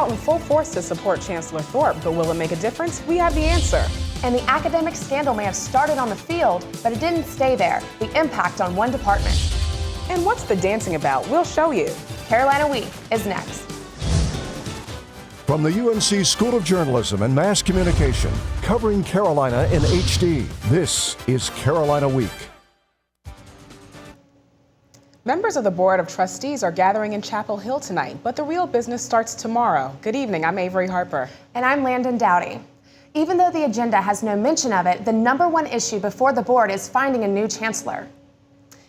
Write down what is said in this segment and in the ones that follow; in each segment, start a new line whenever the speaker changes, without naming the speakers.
out in full force to support Chancellor Thorpe, but will it make a difference? We have the answer.
And the academic scandal may have started on the field, but it didn't stay there. The impact on one department.
And what's the dancing about? We'll show you.
Carolina Week is next.
From the UNC School of Journalism and Mass Communication, covering Carolina in HD, this is Carolina Week.
Members of the Board of Trustees are gathering in Chapel Hill tonight, but the real business starts tomorrow. Good evening, I'm Avery Harper.
And I'm Landon Dowdy. Even though the agenda has no mention of it, the #1 issue before the board is finding a new chancellor.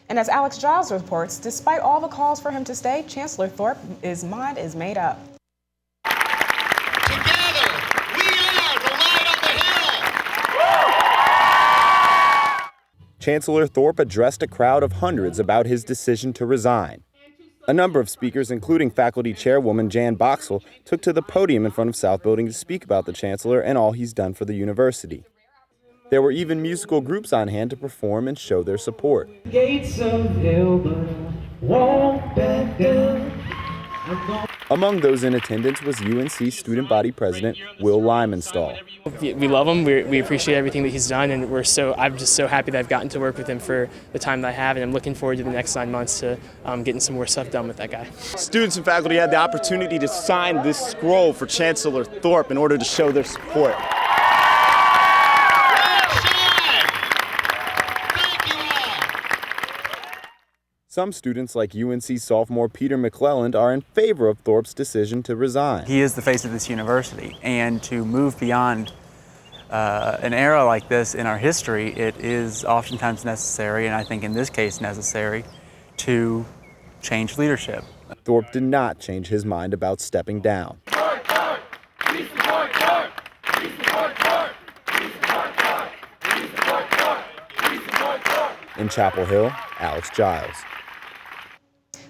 And as Alex Giles reports, despite all the calls for him to stay, Chancellor Thorpe's mind is made up.
Together, we are the light of the hill.
Chancellor Thorpe addressed a crowd of hundreds about his decision to resign. A number of speakers, including faculty chairwoman Jan Boxell, took to the podium in front of South Building to speak about the chancellor and all he's done for the university. There were even musical groups on hand to perform and show their support.
Gates of hell, but I won't back down.
Among those in attendance was UNC Student Body President Will Lymanstall.
We love him. We appreciate everything that he's done, and I'm just so happy that I've gotten to work with him for the time that I have, and I'm looking forward to the next 9 months to getting some more stuff done with that guy.
Students and faculty had the opportunity to sign this scroll for Chancellor Thorpe in order to show their support.
Some students, like UNC sophomore Peter McClelland, are in favor of Thorpe's decision to resign.
He is the face of this university, and to move beyond an era like this in our history, it is oftentimes necessary, and I think in this case necessary, to change leadership.
Thorpe did not change his mind about stepping down. In Chapel Hill, Alex Giles.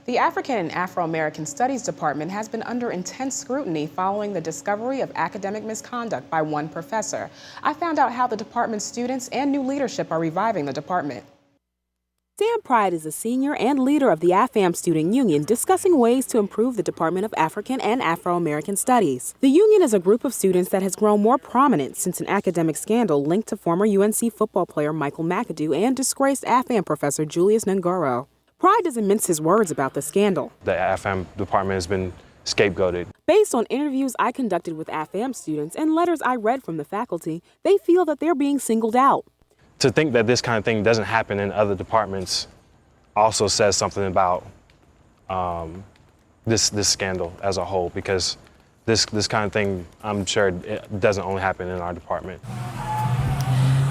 The African and Afro-American Studies Department has been under intense scrutiny following the discovery of academic misconduct by one professor. I found out how the department's students and new leadership are reviving the department.
Dan Pride is a senior and leader of the AFAM Student Union discussing ways to improve the Department of African and Afro-American Studies. The union is a group of students that has grown more prominent since an academic scandal linked to former UNC football player Michael McAdoo and disgraced AFAM professor Julius Ngoro. Pride doesn't mince his words about the scandal.
The AFAM department has been scapegoated.
Based on interviews I conducted with AFAM students and letters I read from the faculty, they feel that they're being singled out.
To think that this kind of thing doesn't happen in other departments also says something about this scandal as a whole, because this kind of thing, I'm sure it doesn't only happen in our department.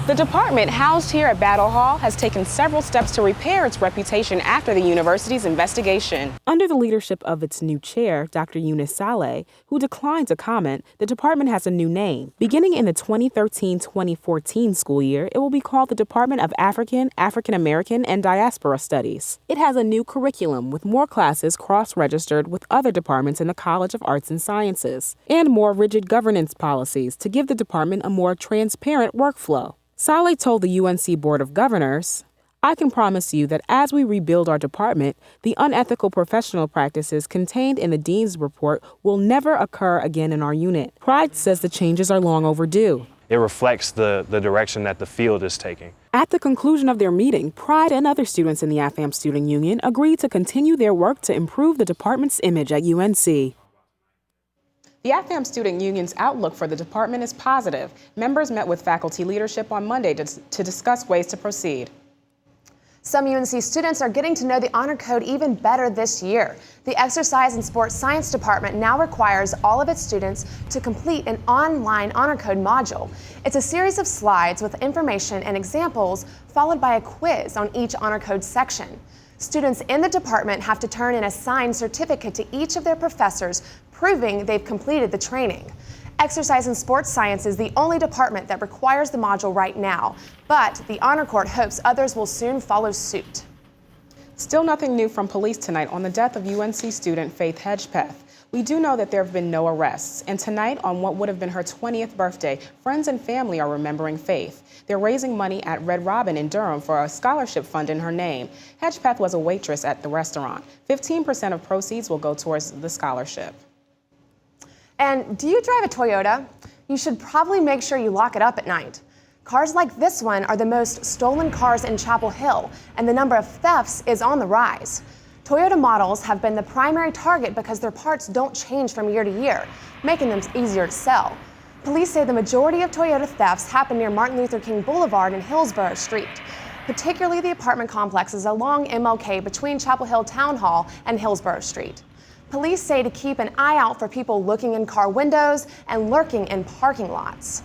The department, housed here at Battle Hall, has taken several steps to repair its reputation after the university's investigation.
Under the leadership of its new chair, Dr. Eunice Saleh, who declined to comment, the department has a new name. Beginning in the 2013-2014 school year, it will be called the Department of African, African American, and Diaspora Studies. It has a new curriculum with more classes cross-registered with other departments in the College of Arts and Sciences, and more rigid governance policies to give the department a more transparent workflow. Saleh told the UNC Board of Governors, "I can promise you that as we rebuild our department, the unethical professional practices contained in the dean's report will never occur again in our unit." Pride says the changes are long overdue.
It reflects the direction that the field is taking.
At the conclusion of their meeting, Pride and other students in the AFAM Student Union agreed to continue their work to improve the department's image at UNC.
The AFAM Student Union's outlook for the department is positive. Members met with faculty leadership on Monday to discuss ways to proceed.
Some UNC students are getting to know the Honor Code even better this year. The Exercise and Sports Science Department now requires all of its students to complete an online Honor Code module. It's a series of slides with information and examples, followed by a quiz on each Honor Code section. Students in the department have to turn in a signed certificate to each of their professors proving they've completed the training. Exercise and Sports Science is the only department that requires the module right now, but the Honor Court hopes others will soon follow suit.
Still nothing new from police tonight on the death of UNC student Faith Hedgepeth. We do know that there have been no arrests, and tonight, on what would have been her 20th birthday, friends and family are remembering Faith. They're raising money at Red Robin in Durham for a scholarship fund in her name. Hedgepeth was a waitress at the restaurant. 15% of proceeds will go towards the scholarship.
And do you drive a Toyota? You should probably make sure you lock it up at night. Cars like this one are the most stolen cars in Chapel Hill, and the number of thefts is on the rise. Toyota models have been the primary target because their parts don't change from year to year, making them easier to sell. Police say the majority of Toyota thefts happen near Martin Luther King Boulevard and Hillsborough Street, particularly the apartment complexes along MLK between Chapel Hill Town Hall and Hillsborough Street. Police say to keep an eye out for people looking in car windows and lurking in parking lots.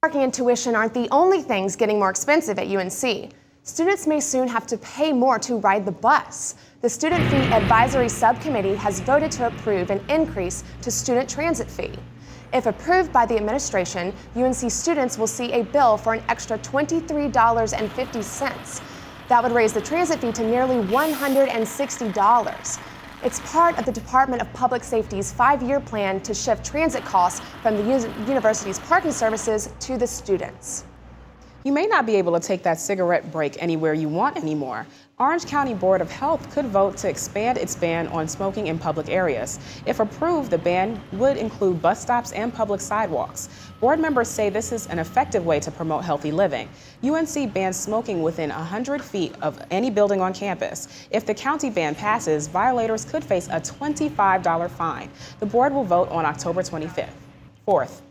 Parking and tuition aren't the only things getting more expensive at UNC. Students may soon have to pay more to ride the bus. The Student Fee Advisory Subcommittee has voted to approve an increase to student transit fee. If approved by the administration, UNC students will see a bill for an extra $23.50. That would raise the transit fee to nearly $160. It's part of the Department of Public Safety's 5-year plan to shift transit costs from the university's parking services to the students.
You may not be able to take that cigarette break anywhere you want anymore. Orange County Board of Health could vote to expand its ban on smoking in public areas. If approved, the ban would include bus stops and public sidewalks. Board members say this is an effective way to promote healthy living. UNC bans smoking within 100 feet of any building on campus. If the county ban passes, violators could face a $25 fine. The board will vote on October 4th.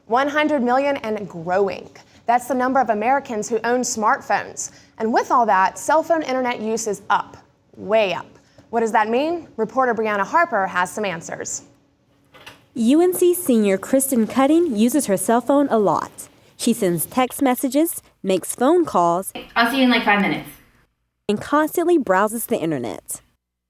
100 million and growing. That's the number of Americans who own smartphones. And with all that, cell phone internet use is up, way up. What does that mean? Reporter Brianna Harper has some answers.
UNC senior Kristen Cutting uses her cell phone a lot. She sends text messages, makes phone calls,
I'll see you in like 5 minutes,
and constantly browses the internet.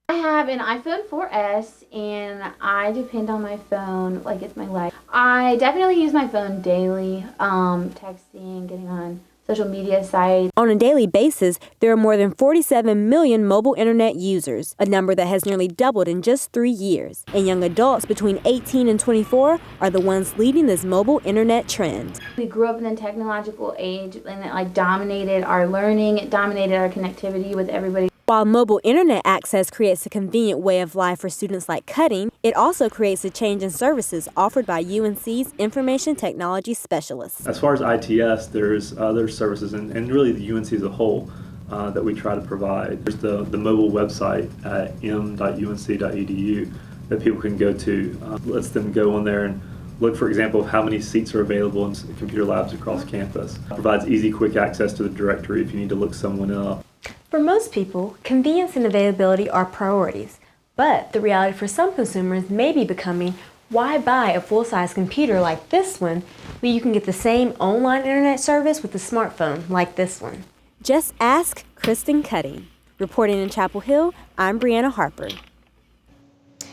I have an iPhone 4S and I depend on my phone like it's my life. I definitely use my phone daily, texting, getting on social media sites.
On a daily basis, there are more than 47 million mobile internet users, a number that has nearly doubled in just 3 years. And young adults between 18 and 24 are the ones leading this mobile internet trend.
We grew up in the technological age and it dominated our learning, it dominated our connectivity with everybody.
While mobile internet access creates a convenient way of life for students like Cutting, it also creates a change in services offered by UNC's information technology specialists.
As far as ITS, there's other services and really the UNC as a whole that we try to provide. There's the mobile website at m.unc.edu that people can go to. Lets them go on there and look, for example, of how many seats are available in computer labs across campus. Provides easy, quick access to the directory if you need to look someone up.
For most people, convenience and availability are priorities, but the reality for some consumers may be becoming, why buy a full-size computer like this one when you can get the same online internet service with a smartphone like this one?
Just ask Kristen Cutting. Reporting in Chapel Hill, I'm Brianna Harper.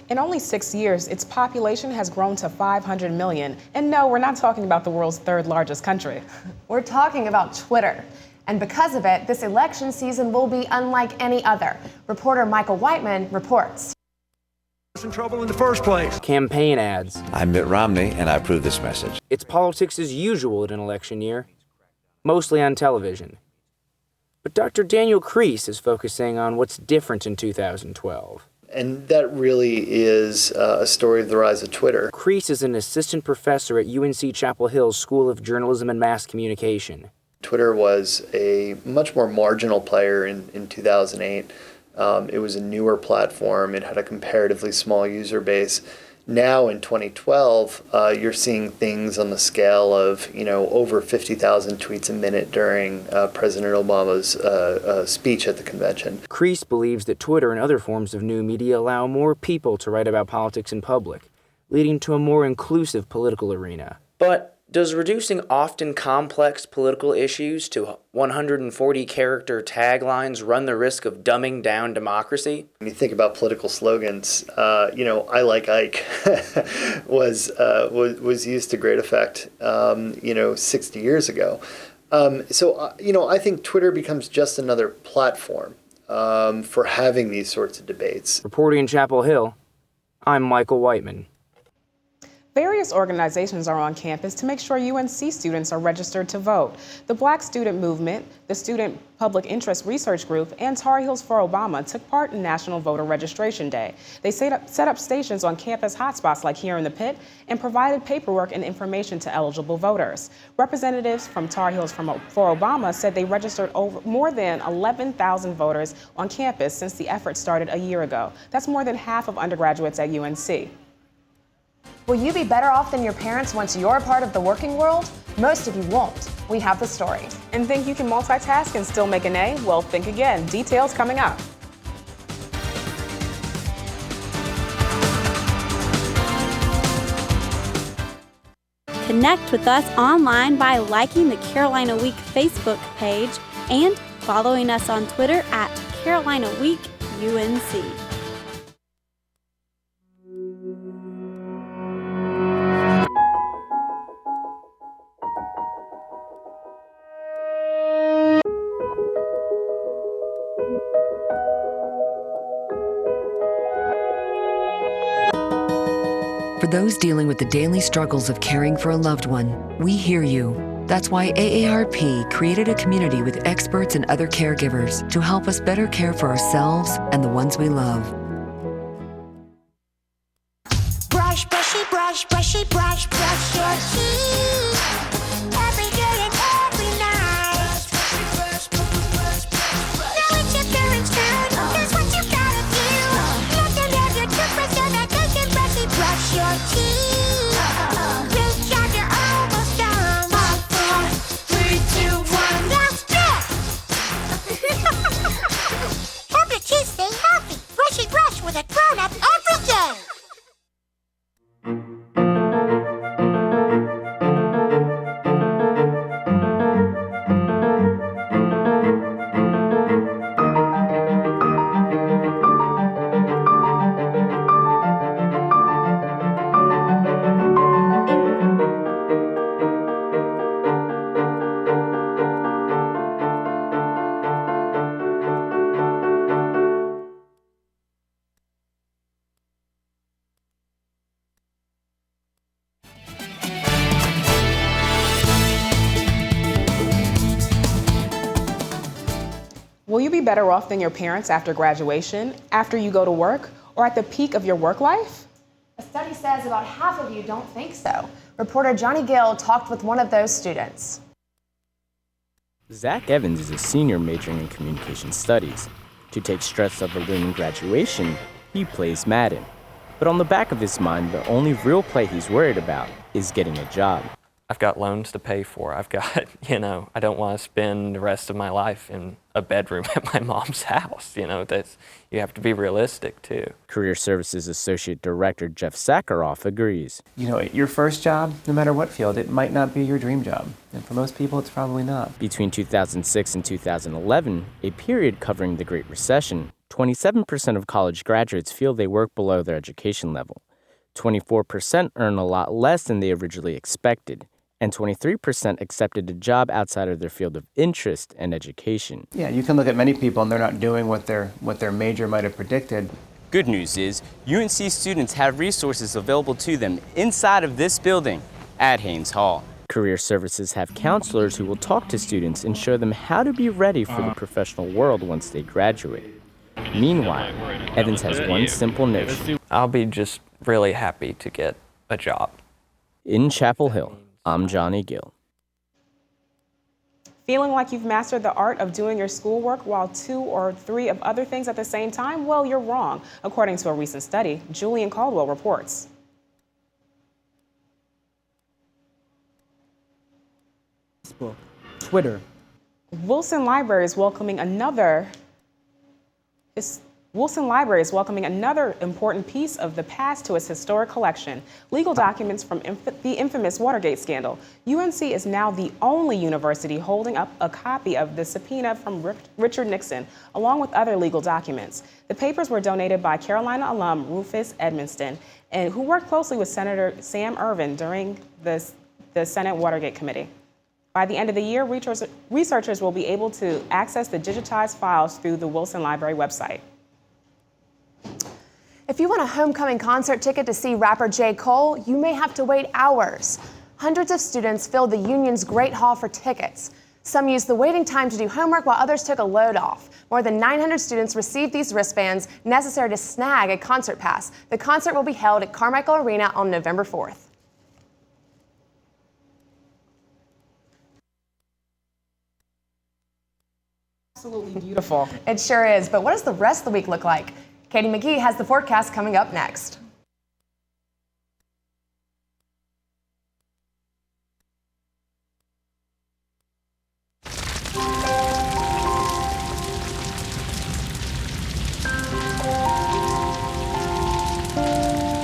In only 6 years, its population has grown to 500 million. And no, we're not talking about the world's 3rd largest country.
We're talking about Twitter. And because of it, this election season will be unlike any other. Reporter Michael Whiteman reports.
In trouble in the first place.
Campaign ads.
I'm Mitt Romney, and I approve this message.
It's politics as usual at an election year, mostly on television. But Dr. Daniel Kreese is focusing on what's different in 2012.
And that really is a story of the rise of Twitter.
Kreese is an assistant professor at UNC Chapel Hill's School of Journalism and Mass Communication.
Twitter was a much more marginal player in 2008. It was a newer platform. It had a comparatively small user base. Now in 2012, you're seeing things on the scale of, over 50,000 tweets a minute during President Obama's speech at the convention.
Kreese believes that Twitter and other forms of new media allow more people to write about politics in public, leading to a more inclusive political arena. But does reducing often complex political issues to 140-character taglines run the risk of dumbing down democracy?
When you think about political slogans, I like Ike was used to great effect, 60 years ago. I think Twitter becomes just another platform for having these sorts of debates.
Reporting in Chapel Hill, I'm Michael Whiteman.
Various organizations are on campus to make sure UNC students are registered to vote. The Black Student Movement, the Student Public Interest Research Group, and Tar Heels for Obama took part in National Voter Registration Day. They set up stations on campus hotspots like here in the Pit and provided paperwork and information to eligible voters. Representatives from Tar Heels for Obama said they registered more than 11,000 voters on campus since the effort started a year ago. That's more than half of undergraduates at UNC.
Will you be better off than your parents once you're a part of the working world? Most of you won't. We have the story.
And think you can multitask and still make an A? Well, think again. Details coming up.
Connect with us online by liking the Carolina Week Facebook page and following us on Twitter at Carolina Week UNC.
For those dealing with the daily struggles of caring for a loved one, we hear you. That's why AARP created a community with experts and other caregivers to help us better care for ourselves and the ones we love.
Brush, brushy, brush, brushy, brush, brush your teeth. Every day and every night. Now it's your parents' turn. Here's what you gotta do. Let them have your toothbrush so that they can brushy brush your teeth. Good job, you're almost done. 5, 4, 3, 2, 1. That's it. Help your teeth stay healthy. Brushy brush with a grown-up every day.
Will you be better off than your parents after graduation, after you go to work, or at the peak of your work life?
A study says about half of you don't think so. Reporter Johnny Gill talked with one of those students.
Zach Evans is a senior majoring in communication studies. To take stress off of looming graduation, he plays Madden. But on the back of his mind, the only real play he's worried about is getting a job.
I've got loans to pay for. I've got, I don't want to spend the rest of my life in a bedroom at my mom's house. You have to be realistic too.
Career Services Associate Director Jeff Sakharoff agrees.
Your first job, no matter what field, it might not be your dream job. And for most people, it's probably not.
Between 2006 and 2011, a period covering the Great Recession, 27% of college graduates feel they work below their education level. 24% earn a lot less than they originally expected. And 23% accepted a job outside of their field of interest and education.
Yeah, you can look at many people and they're not doing what their major might have predicted.
Good news is, UNC students have resources available to them inside of this building at Haynes Hall. Career Services have counselors who will talk to students and show them how to be ready for the professional world once they graduate. Meanwhile, Evans has one simple notion.
I'll be just really happy to get a job.
In Chapel Hill, I'm Johnny Gill.
Feeling like you've mastered the art of doing your schoolwork while 2 or 3 of other things at the same time? Well, you're wrong. According to a recent study, Julian Caldwell reports.
Facebook, Twitter.
Wilson Library is welcoming another important piece of the past to its historic collection, legal documents from the infamous Watergate scandal. UNC is now the only university holding up a copy of the subpoena from Richard Nixon, along with other legal documents. The papers were donated by Carolina alum Rufus Edmonston, and who worked closely with Senator Sam Ervin during the Senate Watergate Committee. By the end of the year, researchers will be able to access the digitized files through the Wilson Library website.
If you want a homecoming concert ticket to see rapper J. Cole, you may have to wait hours. Hundreds of students filled the Union's Great Hall for tickets. Some used the waiting time to do homework while others took a load off. More than 900 students received these wristbands necessary to snag a concert pass. The concert will be held at Carmichael Arena on November 4th.
Absolutely beautiful.
It sure is, but what does the rest of the week look like? Katie McGee has the forecast coming up next.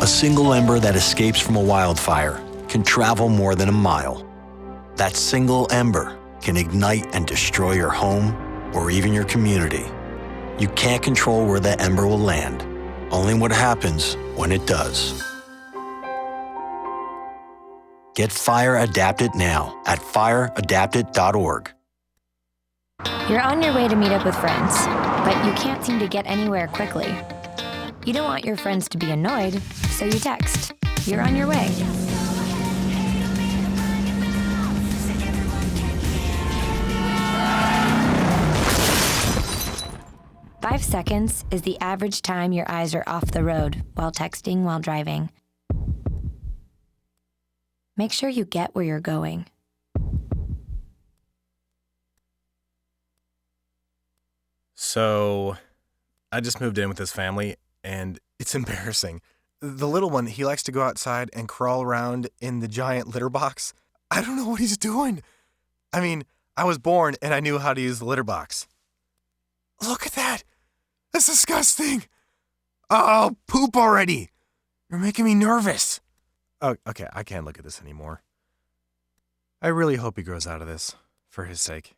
A single ember that escapes from a wildfire can travel more than a mile. That single ember can ignite and destroy your home or even your community. You can't control where that ember will land, only what happens when it does. Get Fire Adapted now at fireadapted.org.
You're on your way to meet up with friends, but you can't seem to get anywhere quickly. You don't want your friends to be annoyed, so you text. You're on your way. Five seconds is the average time your eyes are off the road while texting while driving. Make sure you get where you're going.
So, I just moved in with this family, and it's embarrassing. The little one, he likes to go outside and crawl around in the giant litter box. I don't know what he's doing. I mean, I was born and I knew how to use the litter box. Look at that. That's disgusting. Oh, poop already. You're making me nervous. Oh, okay, I can't look at this anymore. I really hope he grows out of this, for his sake.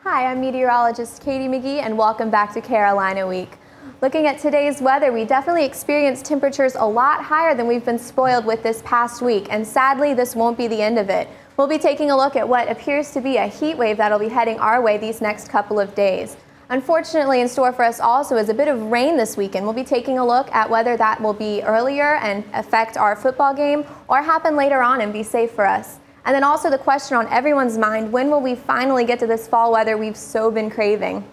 Hi, I'm meteorologist Katie McGee, and welcome back to Carolina Week. Looking at today's weather, we definitely experienced temperatures a lot higher than we've been spoiled with this past week, and sadly, this won't be the end of it. We'll be taking a look at what appears to be a heat wave that'll be heading our way these next couple of days. Unfortunately, in store for us also is a bit of rain this weekend. We'll be taking a look at whether that will be earlier and affect our football game or happen later on and be safe for us. And then also the question on everyone's mind, when will we finally get to this fall weather we've so been craving?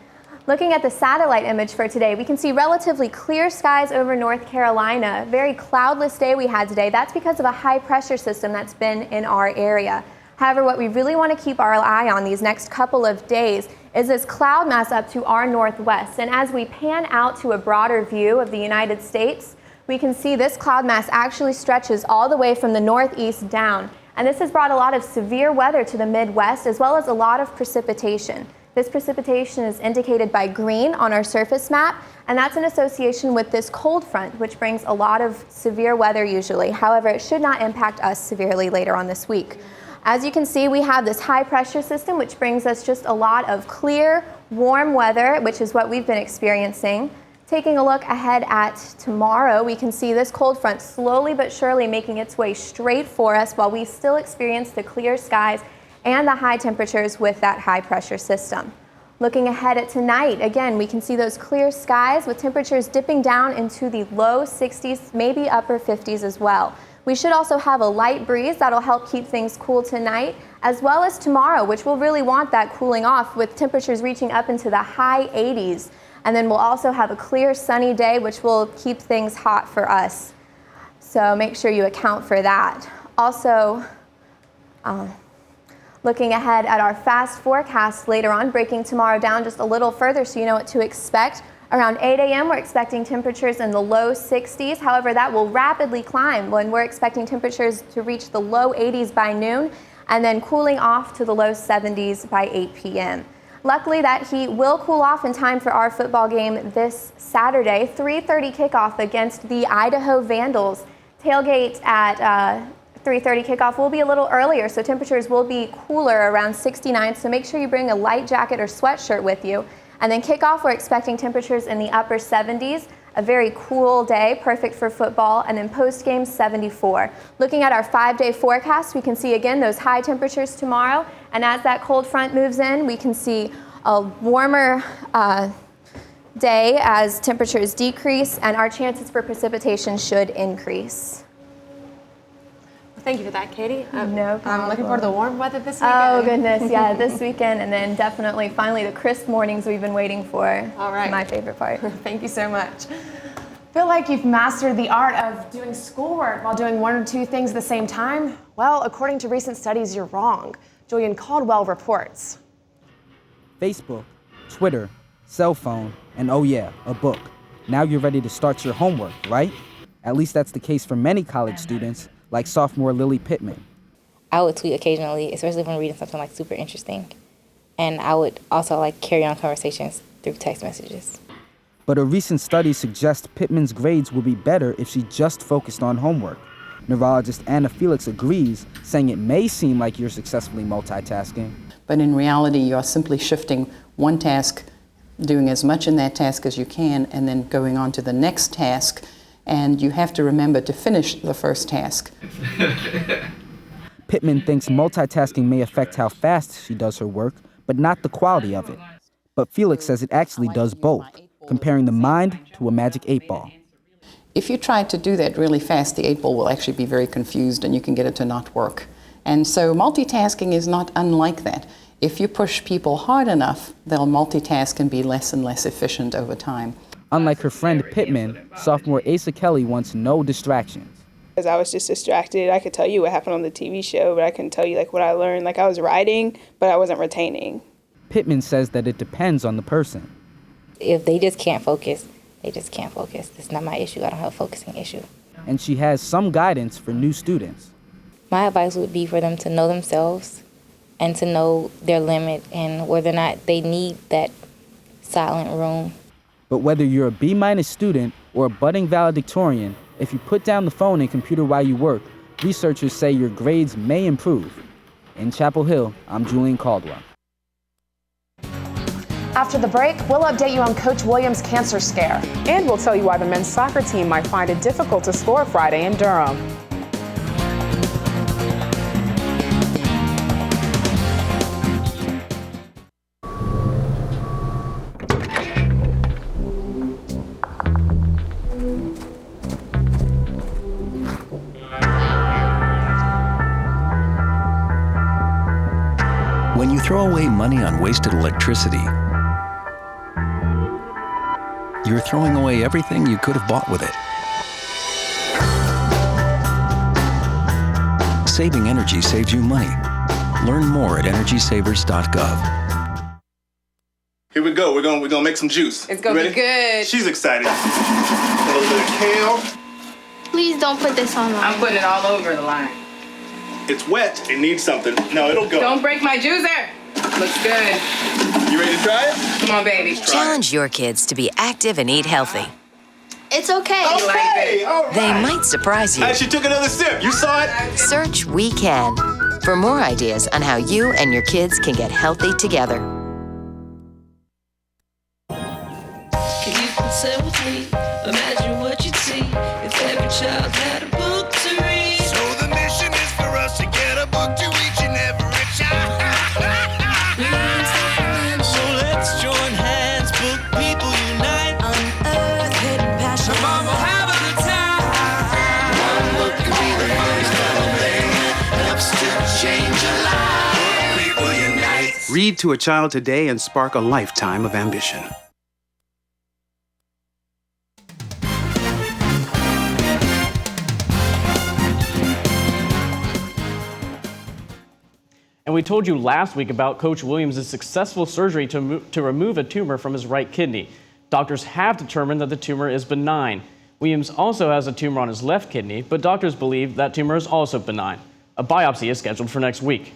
Looking at the satellite image for today, we can see relatively clear skies over North Carolina. Very cloudless day we had today. That's because of a high pressure system that's been in our area. However, what we really want to keep our eye on these next couple of days is this cloud mass up to our northwest. And as we pan out to a broader view of the United States, we can see this cloud mass actually stretches all the way from the northeast down. And this has brought a lot of severe weather to the Midwest, as well as a lot of precipitation. This precipitation is indicated by green on our surface map, and that's in association with this cold front, which brings a lot of severe weather usually. However, it should not impact us severely later on this week. As you can see, we have this high pressure system, which brings us just a lot of clear, warm weather, which is what we've been experiencing. Taking a look ahead at tomorrow, we can see this cold front slowly but surely making its way straight for us while we still experience the clear skies and the high temperatures with that high pressure system. Looking ahead at tonight, again, we can see those clear skies with temperatures dipping down into the low 60s, maybe upper 50s as well. We should also have a light breeze that'll help keep things cool tonight, as well as tomorrow, which we'll really want that cooling off with temperatures reaching up into the high 80s. And then we'll also have a clear sunny day, which will keep things hot for us. So make sure you account for that. Also, looking ahead at our fast forecast later on, breaking tomorrow down just a little further so you know what to expect. Around 8 a.m., we're expecting temperatures in the low 60s. However, that will rapidly climb when we're expecting temperatures to reach the low 80s by noon and then cooling off to the low 70s by 8 p.m. Luckily, that heat will cool off in time for our football game this Saturday, 3:30 kickoff against the Idaho Vandals. Tailgate at 3:30 kickoff will be a little earlier, so temperatures will be cooler around 69, so make sure you bring a light jacket or sweatshirt with you. And then kickoff, we're expecting temperatures in the upper 70s. A very cool day, perfect for football, and then post-game 74. Looking at our 5-day forecast, we can see again those high temperatures tomorrow, and as that cold front moves in, we can see a warmer day as temperatures decrease, and our chances for precipitation should increase.
Thank you for that, Katie.
No problem.
I'm looking forward to the warm weather this weekend.
Oh, goodness, yeah, this weekend, and then definitely, finally, the crisp mornings we've been waiting for.
All right.
My favorite part.
Thank you so much. Feel like you've mastered the art of doing schoolwork while doing one or two things at the same time? Well, according to recent studies, you're wrong. Julian Caldwell reports.
Facebook, Twitter, cell phone, and oh yeah, a book. Now you're ready to start your homework, right? At least that's the case for many college students, like sophomore Lily Pittman.
I would tweet occasionally, especially if I'm reading something like super interesting. And I would also like carry on conversations through text messages.
But a recent study suggests Pittman's grades would be better if she just focused on homework. Neurologist Anna Felix agrees, saying it may seem like you're successfully multitasking.
But in reality, you're simply shifting one task, doing as much in that task as you can, and then going on to the next task. And you have to remember to finish the first task.
Pittman thinks multitasking may affect how fast she does her work, but not the quality of it. But Felix says it actually does both, comparing the mind to a magic 8-ball.
If you try to do that really fast, the 8-ball will actually be very confused and you can get it to not work. And so multitasking is not unlike that. If you push people hard enough, they'll multitask and be less and less efficient over time.
Unlike her friend Pittman, sophomore Asa Kelly wants no distractions.
Because I was just distracted. I could tell you what happened on the TV show, but I couldn't tell you like what I learned. Like I was writing, but I wasn't retaining.
Pittman says that it depends on the person.
If they just can't focus, they just can't focus. It's not my issue. I don't have a focusing issue.
And she has some guidance for new students.
My advice would be for them to know themselves and to know their limit and whether or not they need that silent room.
But whether you're a B- student or a budding valedictorian, if you put down the phone and computer while you work, researchers say your grades may improve. In Chapel Hill, I'm Julian Caldwell.
After the break, we'll update you on Coach Williams' cancer scare.
And we'll tell you why the men's soccer team might find it difficult to score Friday in Durham.
When you throw away money on wasted electricity, you're throwing away everything you could have bought with it. Saving energy saves you money. Learn more at energysavers.gov.
Here we go. We're gonna make some juice.
It's gonna be good.
She's excited. A little bit of kale.
Please don't put this on. I'm putting it all over the line.
It's wet. It needs something. No, it'll go.
Don't break my juicer. Looks good.
You ready to try it?
Come on, baby.
Challenge your kids to be active and eat healthy.
It's okay.
Okay, all right.
They might surprise you.
Hey, she took another sip. You saw it?
Search We Can for more ideas on how you and your kids can get healthy together.
Can you sit with me? Imagine what you'd see if every child had a book to read.
So the mission is for us to get a book to each and every child.
So let's join hands, book people unite, unearth hidden passion. Come on, we'll have a good time.
One book can be the first thing that helps to change a life. Book people unite.
Read to a child today and spark a lifetime of ambition.
And we told you last week about Coach Williams' successful surgery to remove a tumor from his right kidney. Doctors have determined that the tumor is benign. Williams also has a tumor on his left kidney, but doctors believe that tumor is also benign. A biopsy is scheduled for next week.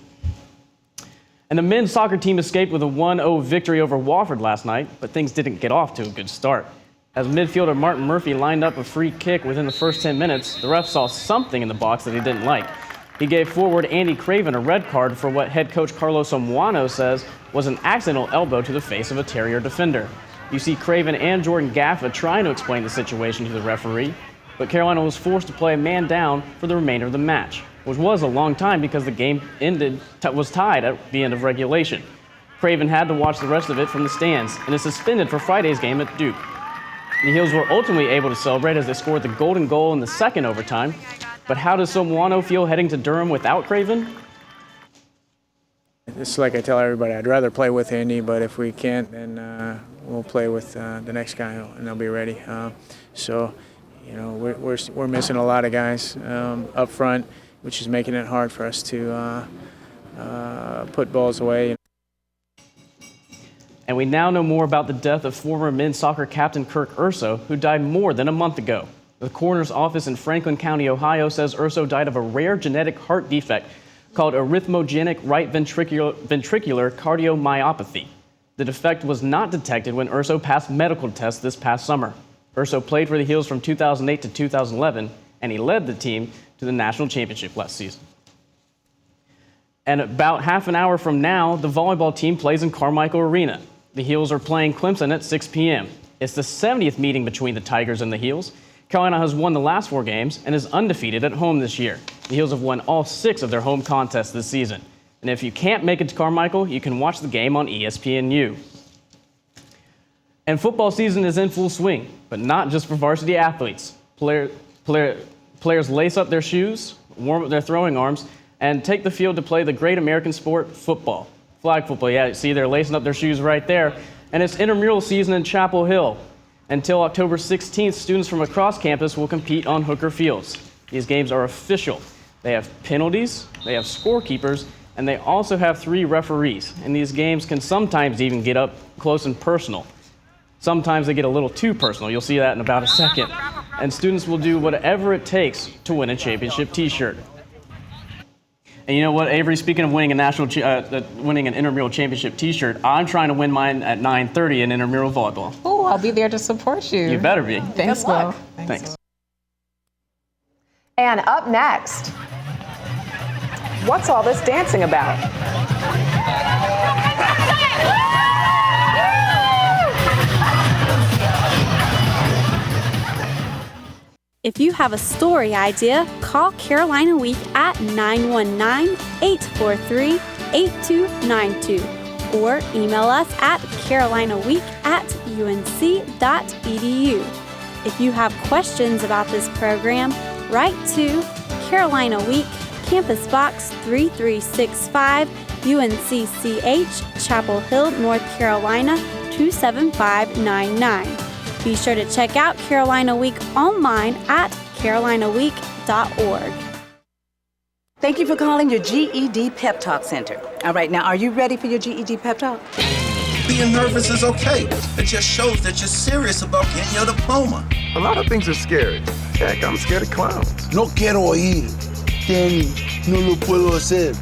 And the men's soccer team escaped with a 1-0 victory over Wofford last night, but things didn't get off to a good start. As midfielder Martin Murphy lined up a free kick within the first 10 minutes, the ref saw something in the box that he didn't like. He gave forward Andy Craven a red card for what head coach Carlos Omuano says was an accidental elbow to the face of a Terrier defender. You see Craven and Jordan Gaffa trying to explain the situation to the referee, but Carolina was forced to play a man down for the remainder of the match, which was a long time because the game was tied at the end of regulation. Craven had to watch the rest of it from the stands and is suspended for Friday's game at Duke. The Heels were ultimately able to celebrate as they scored the golden goal in the second overtime. But how does Somoano feel heading to Durham without Craven?
It's like I tell everybody, I'd rather play with Andy, but if we can't, then we'll play with the next guy, and they'll be ready. So, you know, we're missing a lot of guys up front, which is making it hard for us to put balls away.
And we now know more about the death of former men's soccer captain Kirk Urso, who died more than a month ago. The coroner's office in Franklin County, Ohio, says Urso died of a rare genetic heart defect called arrhythmogenic right ventricular cardiomyopathy. The defect was not detected when Urso passed medical tests this past summer. Urso played for the Heels from 2008 to 2011, and he led the team to the national championship last season. And about half an hour from now, the volleyball team plays in Carmichael Arena. The Heels are playing Clemson at 6 p.m. It's the 70th meeting between the Tigers and the Heels. Carolina has won the last 4 games and is undefeated at home this year. The Heels have won all 6 of their home contests this season. And if you can't make it to Carmichael, you can watch the game on ESPNU. And football season is in full swing, but not just for varsity athletes. Players lace up their shoes, warm up their throwing arms, and take the field to play the great American sport, football. Flag football, yeah, see, they're lacing up their shoes right there. And it's intramural season in Chapel Hill. Until October 16th, students from across campus will compete on Hooker Fields. These games are official. They have penalties, they have scorekeepers, and they also have 3 referees. And these games can sometimes even get up close and personal. Sometimes they get a little too personal. You'll see that in about a second. And students will do whatever it takes to win a championship t-shirt. And you know what, Avery, speaking of winning winning an intramural championship t-shirt, I'm trying to win mine at 9:30 in intramural volleyball.
Oh, I'll be there to support you.
You better be.
Thanks, Will.
Thanks.
And up next,
what's all this dancing about?
If you have a story idea, call Carolina Week at 919-843-8292 or email us at carolinaweek@unc.edu. If you have questions about this program, write to Carolina Week, Campus Box 3365, UNCCH, Chapel Hill, North Carolina 27599. Be sure to check out Carolina Week online at carolinaweek.org.
Thank you for calling your GED Pep Talk Center. All right, now are you ready for your GED Pep Talk?
Being nervous is okay. It just shows that you're serious about getting your diploma.
A lot of things are scary. Heck, I'm scared of clowns.
No quiero oír. No lo puedo hacer.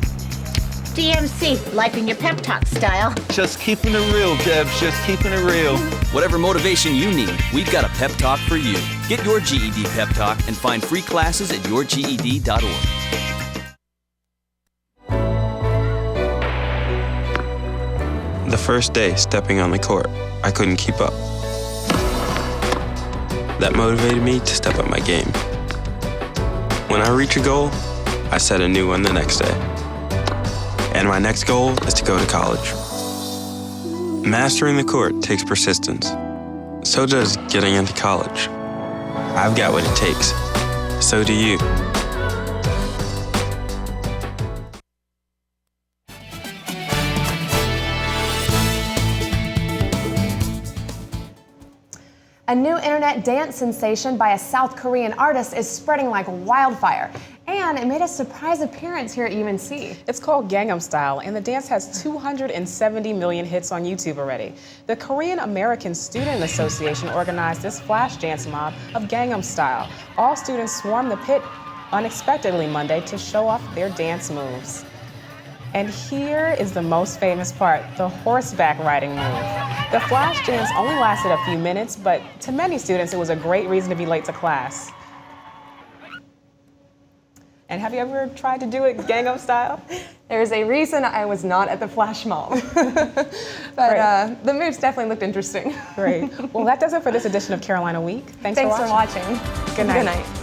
DMC, life in your pep talk style.
Just keeping it real, Debs. Just keeping it real.
Whatever motivation you need, we've got a pep talk for you. Get your GED pep talk and find free classes at yourged.org.
The first day stepping on the court, I couldn't keep up. That motivated me to step up my game. When I reach a goal, I set a new one the next day. And my next goal is to go to college. Mastering the court takes persistence. So does getting into college. I've got what it takes. So do you.
A new internet dance sensation by a South Korean artist is spreading like wildfire. And it made a surprise appearance here at UNC.
It's called Gangnam Style, and the dance has 270 million hits on YouTube already. The Korean American Student Association organized this flash dance mob of Gangnam Style. All students swarmed the pit unexpectedly Monday to show off their dance moves. And here is the most famous part, the horseback riding move. The flash dance only lasted a few minutes, but to many students, it was a great reason to be late to class. And have you ever tried to do it Gangnam Style?
There's a reason I was not at the flash mob. But the moves definitely looked interesting.
Great. Well, that does it for this edition of Carolina Week. Thanks for watching.
Good night.
Good night.